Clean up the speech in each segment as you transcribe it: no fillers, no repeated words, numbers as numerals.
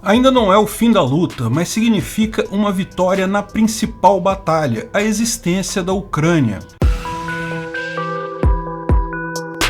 Ainda não é o fim da luta, mas significa uma vitória na principal batalha, a existência da Ucrânia.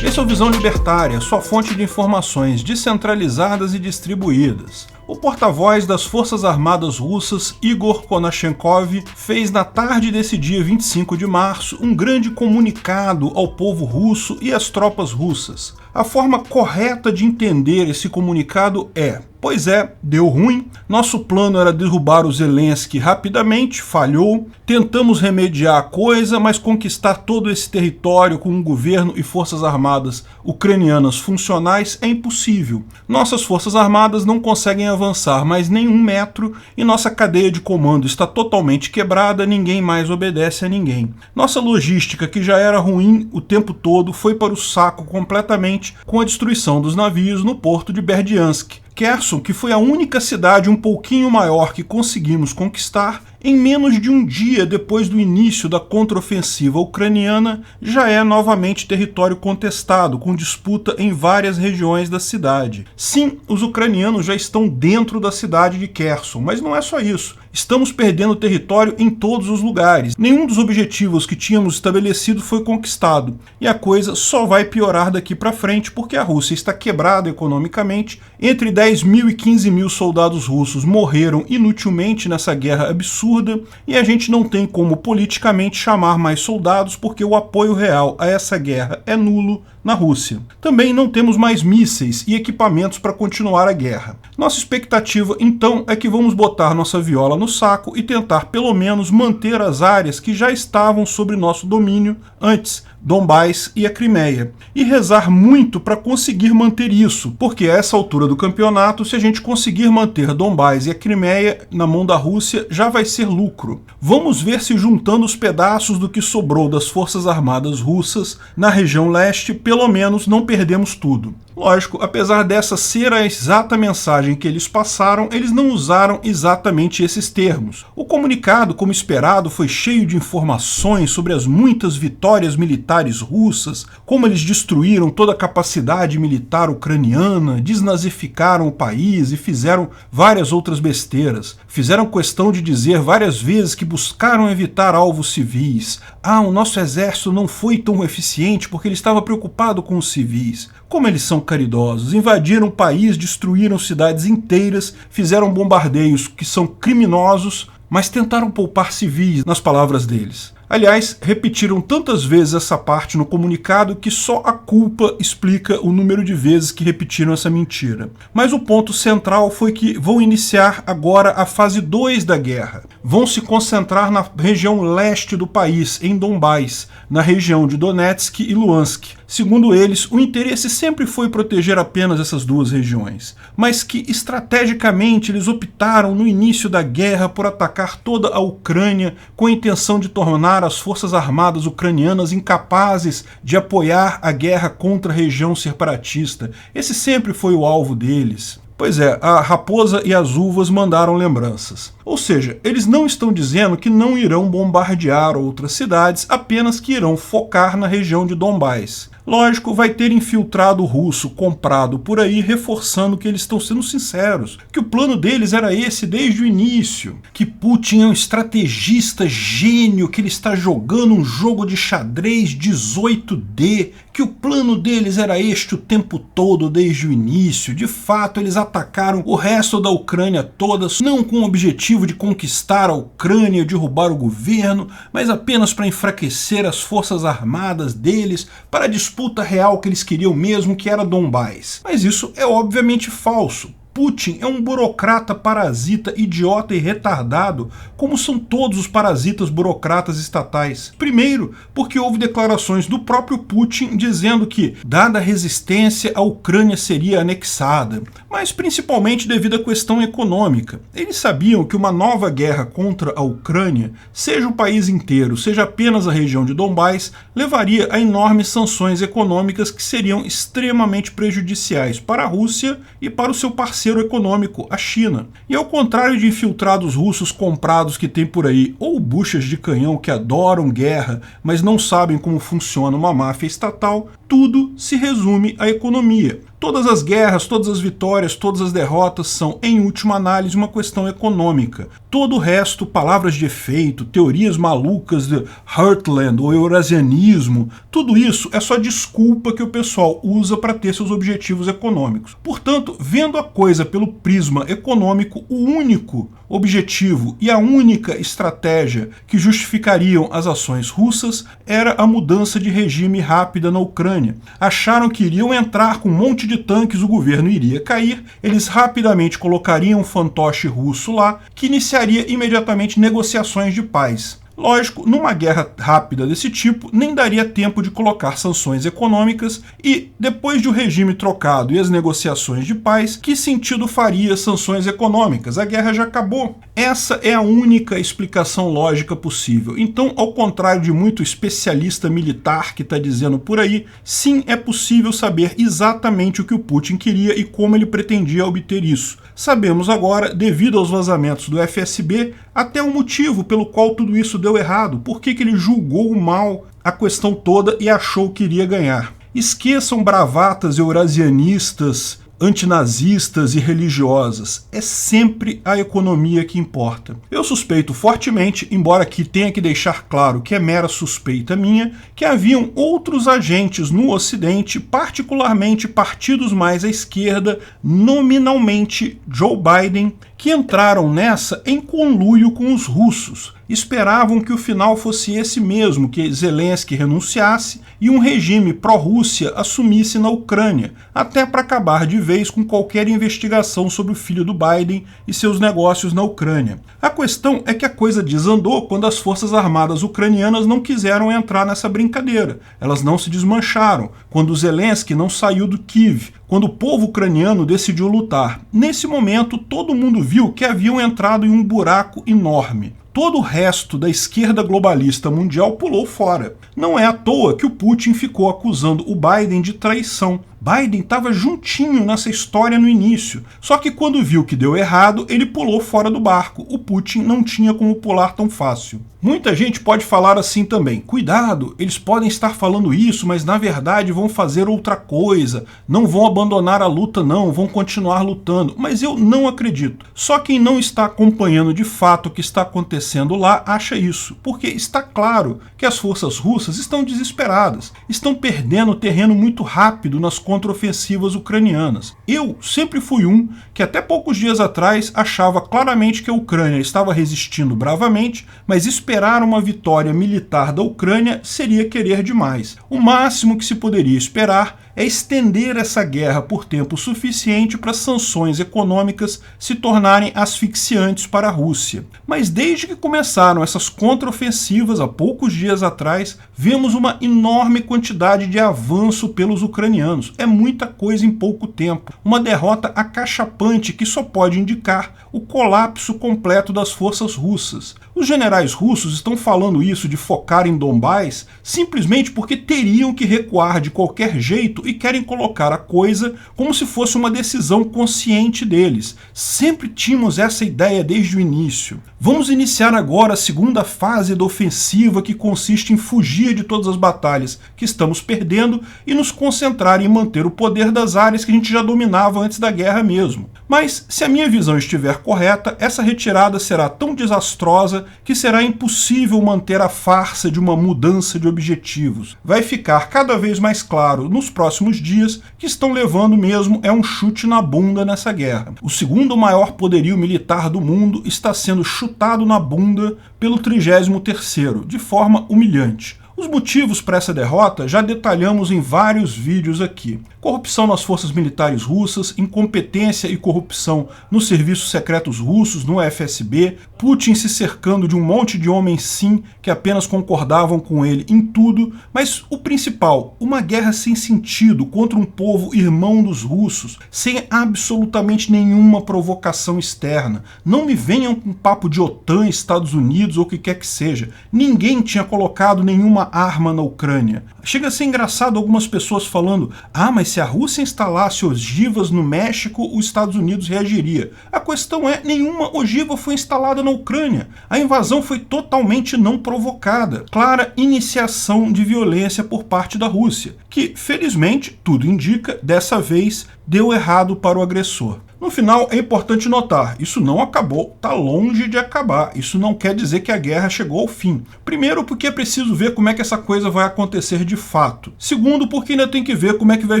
Esse é o Visão Libertária, sua fonte de informações descentralizadas e distribuídas. O porta-voz das Forças Armadas Russas, Igor Konashenkov, fez na tarde desse dia 25 de março um grande comunicado ao povo russo e às tropas russas. A forma correta de entender esse comunicado é: pois é, deu ruim, nosso plano era derrubar o Zelensky rapidamente, falhou, tentamos remediar a coisa, mas conquistar todo esse território com um governo e forças armadas ucranianas funcionais é impossível. Nossas forças armadas não conseguem avançar mais nem 1 metro e nossa cadeia de comando está totalmente quebrada, ninguém mais obedece a ninguém. Nossa logística, que já era ruim o tempo todo, foi para o saco completamente com a destruição dos navios no porto de Berdyansk. Kherson, que foi a única cidade um pouquinho maior que conseguimos conquistar, em menos de um dia depois do início da contraofensiva ucraniana, já é novamente território contestado, com disputa em várias regiões da cidade. Sim, os ucranianos já estão dentro da cidade de Kherson, mas não é só isso. Estamos perdendo território em todos os lugares. Nenhum dos objetivos que tínhamos estabelecido foi conquistado. E a coisa só vai piorar daqui para frente porque a Rússia está quebrada economicamente. Entre 10 mil e 15 mil soldados russos morreram inutilmente nessa guerra absurda e a gente não tem como politicamente chamar mais soldados porque o apoio real a essa guerra é nulo na Rússia. Também não temos mais mísseis e equipamentos para continuar a guerra. Nossa expectativa, então, é que vamos botar nossa viola no saco e tentar pelo menos manter as áreas que já estavam sob nosso domínio antes, Donbás e a Crimeia, e rezar muito para conseguir manter isso, porque a essa altura do campeonato, se a gente conseguir manter Donbás e a Crimeia na mão da Rússia, já vai ser lucro. Vamos ver se juntando os pedaços do que sobrou das forças armadas russas na região leste, pelo menos não perdemos tudo. Lógico, apesar dessa ser a exata mensagem que eles passaram, eles não usaram exatamente esses termos. O comunicado, como esperado, foi cheio de informações sobre as muitas vitórias militares russas, como eles destruíram toda a capacidade militar ucraniana, desnazificaram o país e fizeram várias outras besteiras. Fizeram questão de dizer várias vezes que buscaram evitar alvos civis. O nosso exército não foi tão eficiente porque ele estava preocupado com os civis. Como eles são caridosos, invadiram o país, destruíram cidades inteiras, fizeram bombardeios que são criminosos, mas tentaram poupar civis, nas palavras deles. Aliás, repetiram tantas vezes essa parte no comunicado que só a culpa explica o número de vezes que repetiram essa mentira. Mas o ponto central foi que vão iniciar agora a fase 2 da guerra. Vão se concentrar na região leste do país, em Donbás, na região de Donetsk e Luhansk. Segundo eles, o interesse sempre foi proteger apenas essas duas regiões, mas que estrategicamente eles optaram no início da guerra por atacar toda a Ucrânia com a intenção de tornar as forças armadas ucranianas incapazes de apoiar a guerra contra a região separatista. Esse sempre foi o alvo deles. Pois é, a raposa e as uvas mandaram lembranças. Ou seja, eles não estão dizendo que não irão bombardear outras cidades, apenas que irão focar na região de Donbás. Lógico, vai ter infiltrado russo comprado por aí, reforçando que eles estão sendo sinceros, que o plano deles era esse desde o início, que Putin é um estrategista gênio, que ele está jogando um jogo de xadrez 18D, que o plano deles era este o tempo todo desde o início. De fato, eles atacaram o resto da Ucrânia toda, não com o objetivo de conquistar a Ucrânia, derrubar o governo, mas apenas para enfraquecer as forças armadas deles, para a disputa real que eles queriam mesmo, que era Donbás. Mas isso é obviamente falso. Putin é um burocrata parasita, idiota e retardado, como são todos os parasitas burocratas estatais. Primeiro, porque houve declarações do próprio Putin dizendo que, dada a resistência, a Ucrânia seria anexada, mas principalmente devido à questão econômica. Eles sabiam que uma nova guerra contra a Ucrânia, seja o país inteiro, seja apenas a região de Donbás, levaria a enormes sanções econômicas que seriam extremamente prejudiciais para a Rússia e para o seu parceiro econômico, a China. E ao contrário de infiltrados russos comprados que tem por aí, ou buchas de canhão que adoram guerra, mas não sabem como funciona uma máfia estatal, tudo se resume à economia. Todas as guerras, todas as vitórias, todas as derrotas são, em última análise, uma questão econômica. Todo o resto, palavras de efeito, teorias malucas de Heartland ou eurasianismo, tudo isso é só desculpa que o pessoal usa para ter seus objetivos econômicos. Portanto, vendo a coisa pelo prisma econômico, o único objetivo e a única estratégia que justificariam as ações russas era a mudança de regime rápida na Ucrânia. Acharam que iriam entrar com um monte de tanques, o governo iria cair, eles rapidamente colocariam um fantoche russo lá, que iniciaria imediatamente negociações de paz. Lógico, numa guerra rápida desse tipo, nem daria tempo de colocar sanções econômicas e, depois de o regime trocado e as negociações de paz, que sentido faria sanções econômicas? A guerra já acabou. Essa é a única explicação lógica possível. Então, ao contrário de muito especialista militar que está dizendo por aí, sim, é possível saber exatamente o que o Putin queria e como ele pretendia obter isso. Sabemos agora, devido aos vazamentos do FSB, até o motivo pelo qual tudo isso deu errado, por que ele julgou mal a questão toda e achou que iria ganhar. Esqueçam bravatas eurasianistas, antinazistas e religiosas. É sempre a economia que importa. Eu suspeito fortemente, embora aqui tenha que deixar claro que é mera suspeita minha, que haviam outros agentes no Ocidente, particularmente partidos mais à esquerda, nominalmente Joe Biden, que entraram nessa em conluio com os russos. Esperavam que o final fosse esse mesmo, que Zelensky renunciasse e um regime pró-Rússia assumisse na Ucrânia, até para acabar de vez com qualquer investigação sobre o filho do Biden e seus negócios na Ucrânia. A questão é que a coisa desandou quando as forças armadas ucranianas não quiseram entrar nessa brincadeira. Elas não se desmancharam, quando Zelensky não saiu do Kiev, quando o povo ucraniano decidiu lutar. Nesse momento, todo mundo viu que haviam entrado em um buraco enorme. Todo o resto da esquerda globalista mundial pulou fora. Não é à toa que o Putin ficou acusando o Biden de traição. Biden estava juntinho nessa história no início, só que quando viu que deu errado, ele pulou fora do barco. O Putin não tinha como pular tão fácil. Muita gente pode falar assim também: cuidado, eles podem estar falando isso, mas na verdade vão fazer outra coisa, não vão abandonar a luta não, vão continuar lutando. Mas eu não acredito. Só quem não está acompanhando de fato o que está acontecendo lá acha isso, porque está claro que as forças russas estão desesperadas, estão perdendo terreno muito rápido nas contraofensivas ucranianas. Eu sempre fui um que até poucos dias atrás achava claramente que a Ucrânia estava resistindo bravamente, mas esperar uma vitória militar da Ucrânia seria querer demais. O máximo que se poderia esperar é estender essa guerra por tempo suficiente para sanções econômicas se tornarem asfixiantes para a Rússia. Mas desde que começaram essas contraofensivas há poucos dias atrás, vemos uma enorme quantidade de avanço pelos ucranianos. É muita coisa em pouco tempo. Uma derrota acachapante que só pode indicar o colapso completo das forças russas. Os generais russos estão falando isso de focar em Donbás simplesmente porque teriam que recuar de qualquer jeito e querem colocar a coisa como se fosse uma decisão consciente deles. Sempre tínhamos essa ideia desde o início. Vamos iniciar agora a segunda fase da ofensiva, que consiste em fugir de todas as batalhas que estamos perdendo e nos concentrar em manter o poder das áreas que a gente já dominava antes da guerra mesmo. Mas, se a minha visão estiver correta, essa retirada será tão desastrosa que será impossível manter a farsa de uma mudança de objetivos. Vai ficar cada vez mais claro nos próximos dias que estão levando mesmo um chute na bunda nessa guerra. O segundo maior poderio militar do mundo está sendo chutado na bunda pelo 33º, de forma humilhante. Os motivos para essa derrota já detalhamos em vários vídeos aqui. Corrupção nas forças militares russas, incompetência e corrupção nos serviços secretos russos, no FSB, Putin se cercando de um monte de homens sim que apenas concordavam com ele em tudo, mas o principal, uma guerra sem sentido contra um povo irmão dos russos, sem absolutamente nenhuma provocação externa. Não me venham com papo de OTAN, Estados Unidos ou o que quer que seja. Ninguém tinha colocado nenhuma uma arma na Ucrânia. Chega a ser engraçado algumas pessoas falando: ah, mas se a Rússia instalasse ogivas no México, os Estados Unidos reagiria. A questão é, nenhuma ogiva foi instalada na Ucrânia. A invasão foi totalmente não provocada. Clara iniciação de violência por parte da Rússia, que, felizmente, tudo indica, dessa vez deu errado para o agressor. No final, é importante notar, isso não acabou, está longe de acabar. Isso não quer dizer que a guerra chegou ao fim. Primeiro, porque é preciso ver como é que essa coisa vai acontecer de fato. Segundo, porque ainda tem que ver como é que vai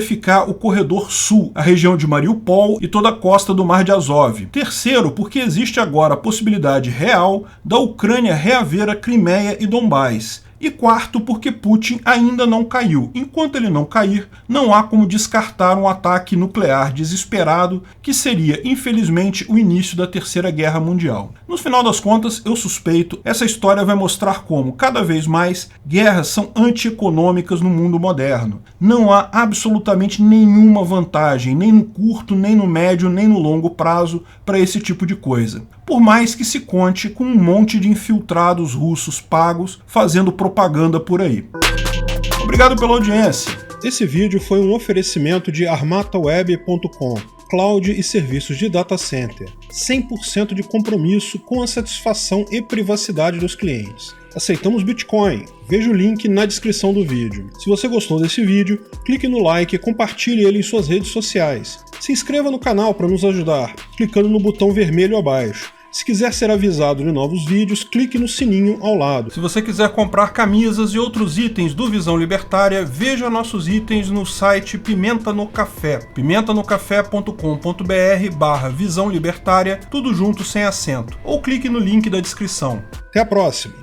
ficar o corredor sul, a região de Mariupol e toda a costa do Mar de Azov. Terceiro, porque existe agora a possibilidade real da Ucrânia reaver a Crimeia e Donbás. E quarto, porque Putin ainda não caiu. Enquanto ele não cair, não há como descartar um ataque nuclear desesperado, que seria, infelizmente, o início da Terceira Guerra Mundial. No final das contas, eu suspeito, essa história vai mostrar como, cada vez mais, guerras são antieconômicas no mundo moderno. Não há absolutamente nenhuma vantagem, nem no curto, nem no médio, nem no longo prazo, para esse tipo de coisa. Por mais que se conte com um monte de infiltrados russos pagos fazendo propaganda por aí. Obrigado pela audiência. Esse vídeo foi um oferecimento de armataweb.com, cloud e serviços de data center, 100% de compromisso com a satisfação e privacidade dos clientes. Aceitamos Bitcoin. Veja o link na descrição do vídeo. Se você gostou desse vídeo, clique no like e compartilhe ele em suas redes sociais. Se inscreva no canal para nos ajudar, clicando no botão vermelho abaixo. Se quiser ser avisado de novos vídeos, clique no sininho ao lado. Se você quiser comprar camisas e outros itens do Visão Libertária, veja nossos itens no site Pimenta no Café, pimentanocafé.com.br/Visão Libertária, tudo junto sem acento, ou clique no link da descrição. Até a próxima!